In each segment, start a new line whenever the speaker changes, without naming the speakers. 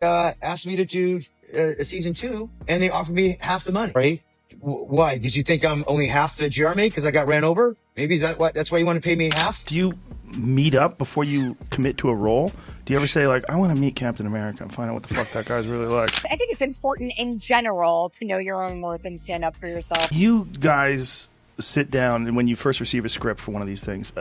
asked me to do a season 2, and they offered me half the money, right? Why? Did you think I'm only half the Jeremy because I got ran over? Maybe that's why you want to pay me half?
Do you meet up before you commit to a role? Do you ever say, like, I want to meet Captain America and find out what the fuck that guy's really like?
I think it's important in general to know your own worth and stand up for yourself.
You guys sit down, and when you first receive a script for one of these things,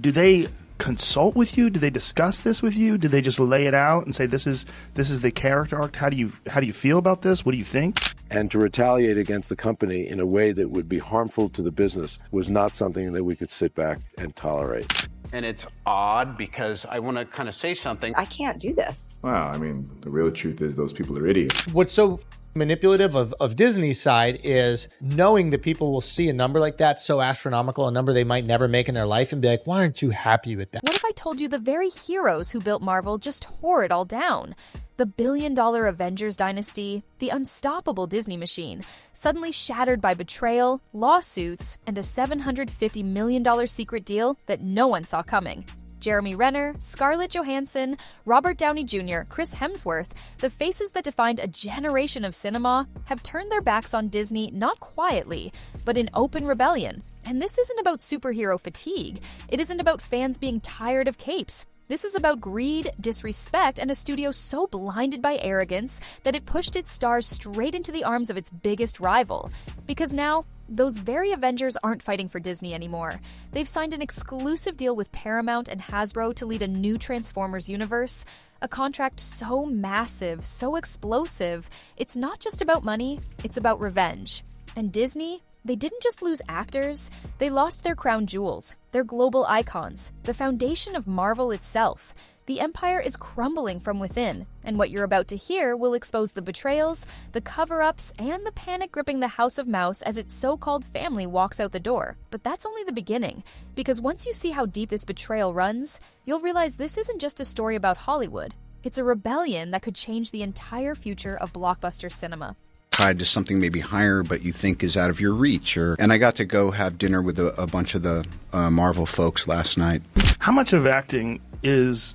do they consult with you? Do they discuss this with you? Do they just lay it out and say, this is the character arc? How do you feel about this? What do you think?
And to retaliate against the company in a way that would be harmful to the business was not something that we could sit back and tolerate.
And it's odd because I want to kind of say something.
I can't do this.
Well, I mean, the real truth is those people are idiots.
What's so manipulative of Disney's side is knowing that people will see a number like that, so astronomical, a number they might never make in their life, and be like, why aren't you happy with that?
What if I told you the very heroes who built Marvel just tore it all down? The billion-dollar Avengers dynasty, the unstoppable Disney machine, suddenly shattered by betrayal, lawsuits, and a $750 million secret deal that no one saw coming. Jeremy Renner, Scarlett Johansson, Robert Downey Jr., Chris Hemsworth, the faces that defined a generation of cinema, have turned their backs on Disney not quietly, but in open rebellion. And this isn't about superhero fatigue. It isn't about fans being tired of capes. This is about greed, disrespect, and a studio so blinded by arrogance that it pushed its stars straight into the arms of its biggest rival. Because now, those very Avengers aren't fighting for Disney anymore. They've signed an exclusive deal with Paramount and Hasbro to lead a new Transformers universe. A contract so massive, so explosive, it's not just about money, it's about revenge. And Disney? They didn't just lose actors, they lost their crown jewels, their global icons, the foundation of Marvel itself. The empire is crumbling from within, and what you're about to hear will expose the betrayals, the cover-ups, and the panic gripping the House of Mouse as its so-called family walks out the door. But that's only the beginning, because once you see how deep this betrayal runs, you'll realize this isn't just a story about Hollywood. It's a rebellion that could change the entire future of blockbuster cinema.
Tied to something maybe higher but you think is out of your reach. And I got to go have dinner with a bunch of the Marvel folks last night.
How much of acting is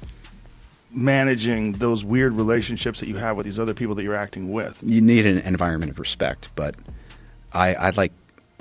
managing those weird relationships that you have with these other people that you're acting with?
You need an environment of respect, but I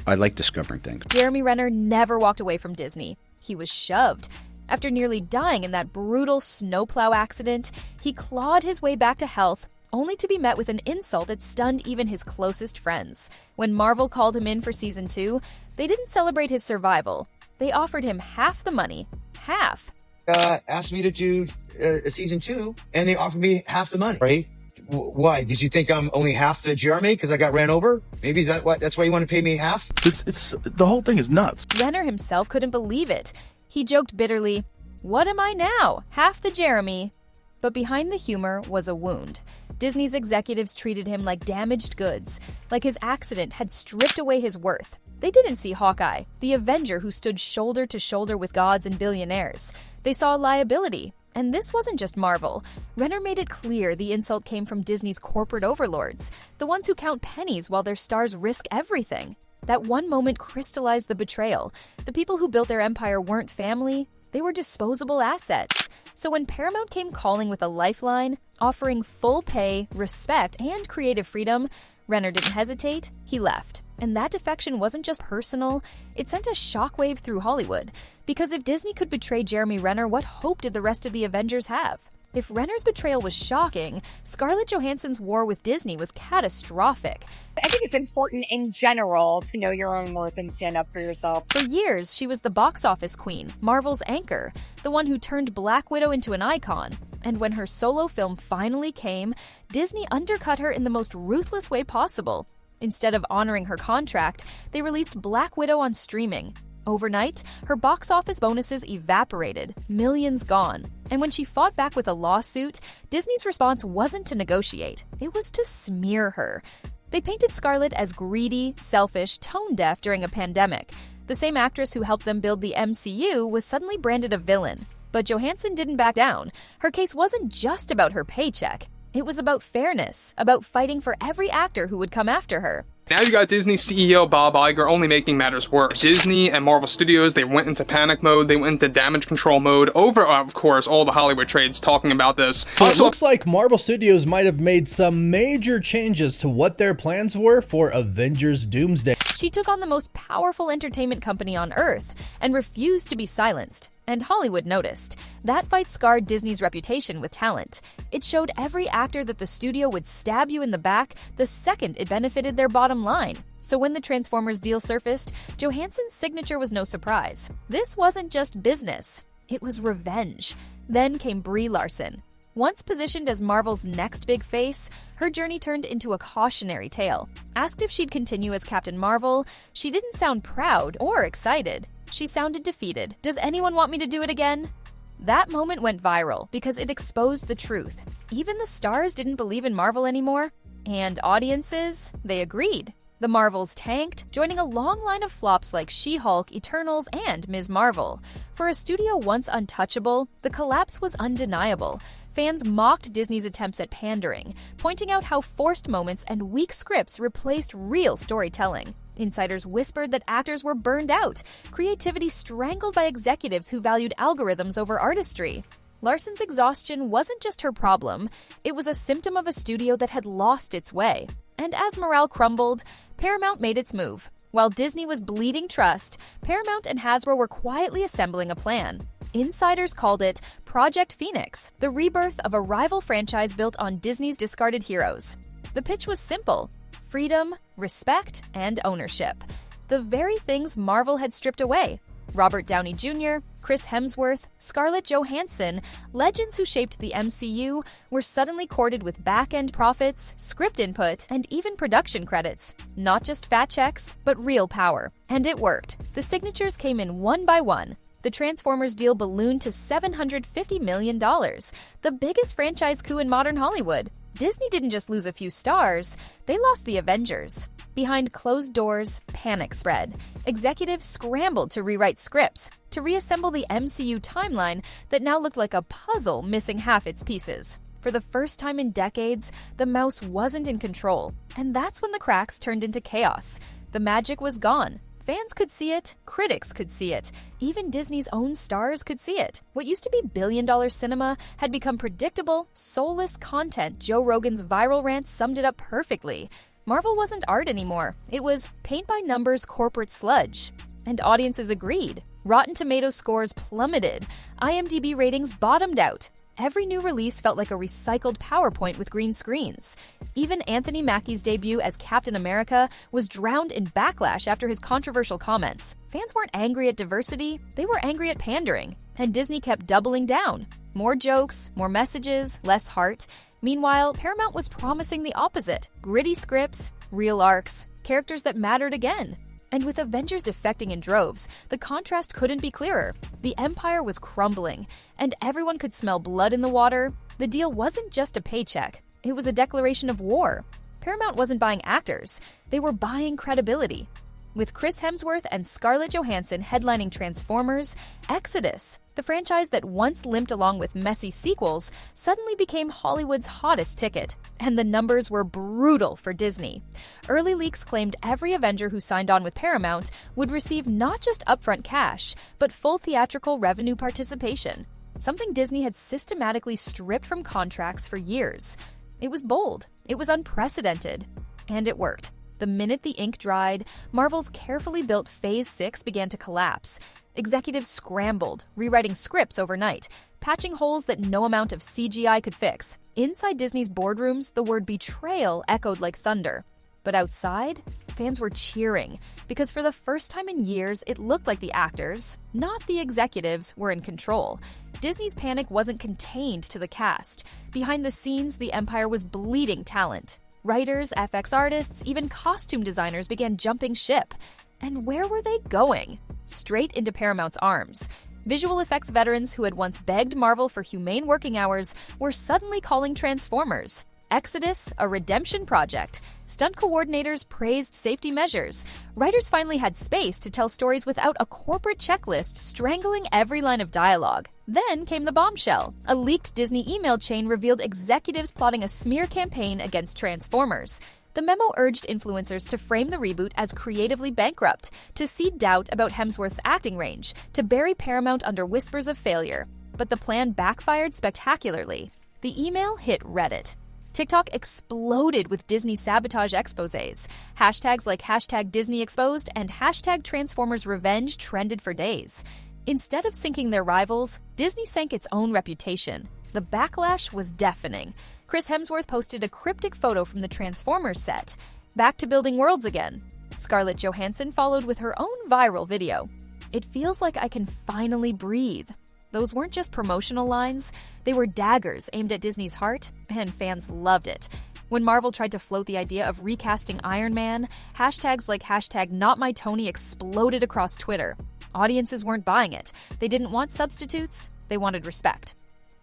like discovering things.
Jeremy Renner never walked away from Disney. He was shoved. After nearly dying in that brutal snowplow accident, he clawed his way back to health, only to be met with an insult that stunned even his closest friends. When Marvel called him in for season 2, they didn't celebrate his survival. They offered him half the money. Half.
Asked me to do a season 2, and they offered me half the money, right? Why? Did you think I'm only half the Jeremy because I got ran over? Maybe that's why you want to pay me half?
It's the whole thing is nuts.
Renner himself couldn't believe it. He joked bitterly, "What am I now? Half the Jeremy." But behind the humor was a wound. Disney's executives treated him like damaged goods, like his accident had stripped away his worth. They didn't see Hawkeye, the Avenger who stood shoulder to shoulder with gods and billionaires. They saw a liability. And this wasn't just Marvel. Renner made it clear the insult came from Disney's corporate overlords, the ones who count pennies while their stars risk everything. That one moment crystallized the betrayal. The people who built their empire weren't family, they were disposable assets. So when Paramount came calling with a lifeline, offering full pay, respect, and creative freedom, Renner didn't hesitate, he left. And that defection wasn't just personal, it sent a shockwave through Hollywood. Because if Disney could betray Jeremy Renner, what hope did the rest of the Avengers have? If Renner's betrayal was shocking, Scarlett Johansson's war with Disney was catastrophic.
I think it's important in general to know your own worth and stand up for yourself.
For years, she was the box office queen, Marvel's anchor, the one who turned Black Widow into an icon. And when her solo film finally came, Disney undercut her in the most ruthless way possible. Instead of honoring her contract, they released Black Widow on streaming. Overnight, her box office bonuses evaporated, millions gone. And when she fought back with a lawsuit, Disney's response wasn't to negotiate, it was to smear her. They painted Scarlett as greedy, selfish, tone-deaf during a pandemic. The same actress who helped them build the MCU was suddenly branded a villain. But Johansson didn't back down. Her case wasn't just about her paycheck. It was about fairness, about fighting for every actor who would come after her.
Now you got Disney CEO Bob Iger only making matters worse. Disney and Marvel Studios, they went into panic mode, they went into damage control mode over, of course, all the Hollywood trades talking about this.
So it looks like Marvel Studios might have made some major changes to what their plans were for Avengers Doomsday.
She took on the most powerful entertainment company on Earth and refused to be silenced. And Hollywood noticed. That fight scarred Disney's reputation with talent. It showed every actor that the studio would stab you in the back the second it benefited their bottom line. So when the Transformers deal surfaced, Johansson's signature was no surprise. This wasn't just business. It was revenge. Then came Brie Larson. Once positioned as Marvel's next big face, her journey turned into a cautionary tale. Asked if she'd continue as Captain Marvel, she didn't sound proud or excited. She sounded defeated. Does anyone want me to do it again? That moment went viral because it exposed the truth. Even the stars didn't believe in Marvel anymore. And audiences, they agreed. The Marvels tanked, joining a long line of flops like She-Hulk, Eternals, and Ms. Marvel. For a studio once untouchable, the collapse was undeniable. Fans mocked Disney's attempts at pandering, pointing out how forced moments and weak scripts replaced real storytelling. Insiders whispered that actors were burned out, creativity strangled by executives who valued algorithms over artistry. Larson's exhaustion wasn't just her problem, it was a symptom of a studio that had lost its way. And as morale crumbled, Paramount made its move. While Disney was bleeding trust, Paramount and Hasbro were quietly assembling a plan. Insiders called it Project Phoenix, the rebirth of a rival franchise built on Disney's discarded heroes. The pitch was simple: freedom, respect, and ownership. The very things Marvel had stripped away. Robert Downey Jr., Chris Hemsworth, Scarlett Johansson, legends who shaped the MCU, were suddenly courted with back-end profits, script input, and even production credits. Not just fat checks, but real power. And it worked. The signatures came in one by one. The Transformers deal ballooned to $750 million, the biggest franchise coup in modern Hollywood. Disney didn't just lose a few stars, they lost the Avengers. Behind closed doors, panic spread. Executives scrambled to rewrite scripts, to reassemble the MCU timeline that now looked like a puzzle missing half its pieces. For the first time in decades, the mouse wasn't in control, and that's when the cracks turned into chaos. The magic was gone. Fans could see it, critics could see it, even Disney's own stars could see it. What used to be billion-dollar cinema had become predictable, soulless content. Joe Rogan's viral rant summed it up perfectly. Marvel wasn't art anymore. It was paint-by-numbers corporate sludge. And audiences agreed. Rotten Tomatoes scores plummeted. IMDb ratings bottomed out. Every new release felt like a recycled PowerPoint with green screens. Even Anthony Mackie's debut as Captain America was drowned in backlash after his controversial comments. Fans weren't angry at diversity, they were angry at pandering. And Disney kept doubling down. More jokes, more messages, less heart. Meanwhile, Paramount was promising the opposite: gritty scripts, real arcs, characters that mattered again. And with Avengers defecting in droves, the contrast couldn't be clearer. The Empire was crumbling, and everyone could smell blood in the water. The deal wasn't just a paycheck, it was a declaration of war. Paramount wasn't buying actors, they were buying credibility. With Chris Hemsworth and Scarlett Johansson headlining Transformers, Exodus, the franchise that once limped along with messy sequels, suddenly became Hollywood's hottest ticket. And the numbers were brutal for Disney. Early leaks claimed every Avenger who signed on with Paramount would receive not just upfront cash, but full theatrical revenue participation, something Disney had systematically stripped from contracts for years. It was bold, it was unprecedented, and it worked. The minute the ink dried, Marvel's carefully built Phase 6 began to collapse. Executives scrambled, rewriting scripts overnight, patching holes that no amount of CGI could fix. Inside Disney's boardrooms, the word betrayal echoed like thunder. But outside, fans were cheering, because for the first time in years, it looked like the actors, not the executives, were in control. Disney's panic wasn't contained to the cast. Behind the scenes, the Empire was bleeding talent. Writers, FX artists, even costume designers began jumping ship. And where were they going? Straight into Paramount's arms. Visual effects veterans who had once begged Marvel for humane working hours were suddenly calling Transformers Exodus a redemption project. Stunt coordinators praised safety measures. Writers finally had space to tell stories without a corporate checklist strangling every line of dialogue. Then came the bombshell. A leaked Disney email chain revealed executives plotting a smear campaign against Transformers. The memo urged influencers to frame the reboot as creatively bankrupt, to seed doubt about Hemsworth's acting range, to bury Paramount under whispers of failure. But the plan backfired spectacularly. The email hit Reddit. TikTok exploded with Disney sabotage exposés. Hashtags like hashtag Disney Exposed and hashtag Transformers Revenge trended for days. Instead of sinking their rivals, Disney sank its own reputation. The backlash was deafening. Chris Hemsworth posted a cryptic photo from the Transformers set. Back to building worlds again. Scarlett Johansson followed with her own viral video. It feels like I can finally breathe. Those weren't just promotional lines, they were daggers aimed at Disney's heart, and fans loved it. When Marvel tried to float the idea of recasting Iron Man, hashtags like hashtag #NotMyTony exploded across Twitter. Audiences weren't buying it. They didn't want substitutes, they wanted respect.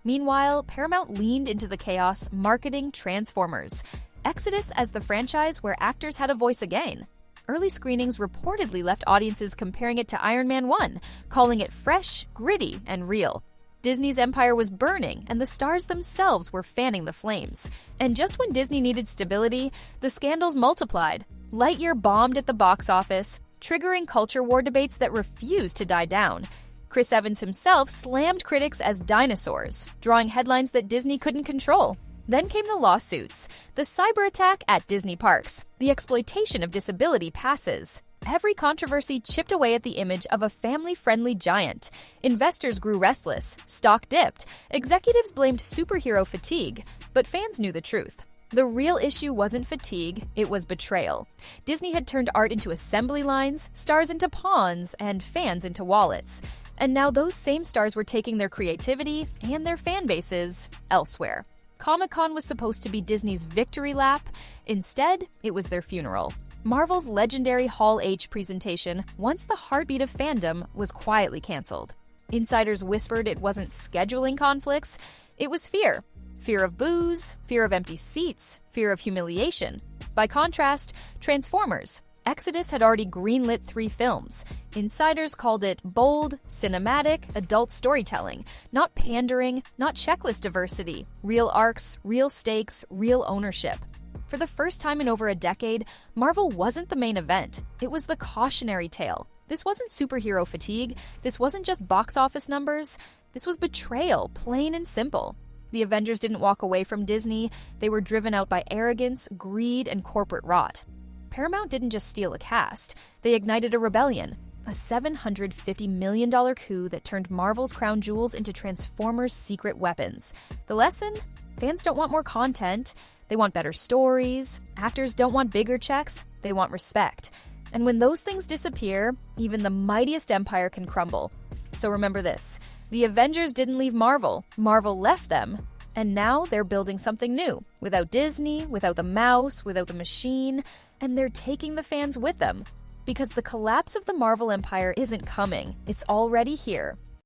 Meanwhile, Paramount leaned into the chaos, marketing Transformers. Exodus as the franchise where actors had a voice again. Early screenings reportedly left audiences comparing it to Iron Man 1, calling it fresh, gritty, and real. Disney's empire was burning, and the stars themselves were fanning the flames. And just when Disney needed stability, the scandals multiplied. Lightyear bombed at the box office, triggering culture war debates that refused to die down. Chris Evans himself slammed critics as dinosaurs, drawing headlines that Disney couldn't control. Then came the lawsuits, the cyber attack at Disney parks, the exploitation of disability passes. Every controversy chipped away at the image of a family-friendly giant. Investors grew restless, stock dipped, executives blamed superhero fatigue, but fans knew the truth. The real issue wasn't fatigue, it was betrayal. Disney had turned art into assembly lines, stars into pawns, and fans into wallets. And now those same stars were taking their creativity and their fan bases elsewhere. Comic-Con was supposed to be Disney's victory lap. Instead, it was their funeral. Marvel's legendary Hall H presentation, once the heartbeat of fandom, was quietly canceled. Insiders whispered it wasn't scheduling conflicts, it was fear. Fear of boos, fear of empty seats, fear of humiliation. By contrast, Transformers. Exodus had already greenlit 3 films. Insiders called it bold, cinematic, adult storytelling, not pandering, not checklist diversity, real arcs, real stakes, real ownership. For the first time in over a decade, Marvel wasn't the main event. It was the cautionary tale. This wasn't superhero fatigue. This wasn't just box office numbers. This was betrayal, plain and simple. The Avengers didn't walk away from Disney. They were driven out by arrogance, greed, and corporate rot. Paramount didn't just steal a cast. They ignited a rebellion. A $750 million coup that turned Marvel's crown jewels into Transformers' secret weapons. The lesson? Fans don't want more content. They want better stories. Actors don't want bigger checks. They want respect. And when those things disappear, even the mightiest empire can crumble. So remember this. The Avengers didn't leave Marvel. Marvel left them. And now they're building something new. Without Disney, without the mouse, without the machine. And they're taking the fans with them. Because the collapse of the Marvel empire isn't coming. It's already here.